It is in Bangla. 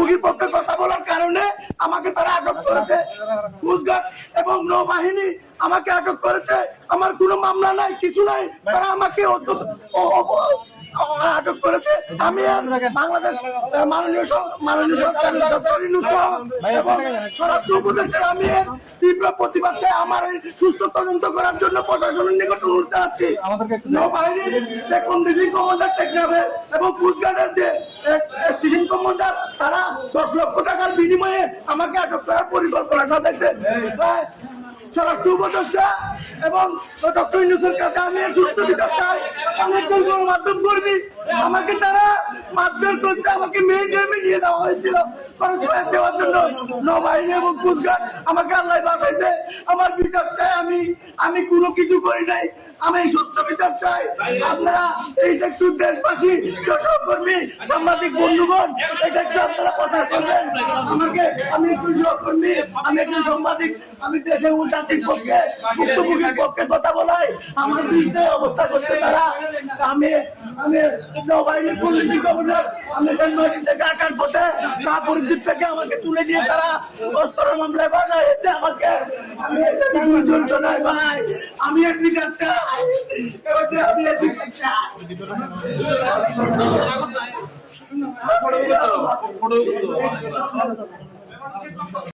ভুক্তভোগীর পক্ষে কথা বলার কারণে আমাকে তারা আটক করেছে। কোস্টগার্ড এবং নৌবাহিনী আমাকে আটক করেছে। আমার কোনো মামলা নাই, কিছু নাই, তারা আমাকে আটক করেছে। আমি বাংলাদেশ মাননীয় সরকার ডক্টর ইউনূস এবং স্বরাষ্ট্র উপদেষ্টার আমি তীব্র প্রতিবাদ চাই। আমার এই সুস্থ তদন্ত করার জন্য প্রশাসনের নিকট অনুরোধ জানাচ্ছি। নৌবাহিনীর যে কন্ডিশন কমান্ডার টেকনাফে এবং কোস্টগার্ডের যে স্টেশন কমান্ডার, তারা 10 লক্ষ টাকার বিনিময়ে আমাকে আটক করার পরিকল্পনা সাজাইছে। স্বরাষ্ট্র উপদেষ্টা এবং ডক্টর ইউনূসের কাছে আমি সুস্থ বিচার চাই। আমি একজন গণমাধ্যম কর্মী, আমাকে তারা মারধর করছে, আমাকে মেয়ে নিয়ে দেওয়া হয়েছিল দেওয়ার জন্য। নৌবাহিনী এবং কোস্টগার্ড আমাকে আল্লাহ বাঁচাইছে। আমার বিচার চাই। আমি কোনো কিছু করি নাই, আমি সুস্থ বিচার চাই। আপনারা এইটা একটু দেশবাসী, সহকর্মী, সাংবাদিক বন্ধুগণ, এটা একটু আপনারা প্রচার করবেন। আমি একজন সহকর্মী, আমি একজন সাংবাদিক, আমি দেশের জাতির পক্ষে, ভুক্তভোগীর পক্ষে কথা বলাই। আমার বিরুদ্ধে অবস্থা করছে তারা। আমি নৌবাহিনীর পুলিশ কমিশনার, আমি নদী থেকে আসার পথে শাহপুরদ্বীপ থেকে আমাকে তুলে নিয়ে তারা অস্ত্র মামলায় বাধা হয়েছে আমাকে। আমি জড়িত নয় ভাই, আমি এক বিচার চাই। আমি এক বিচার চাই।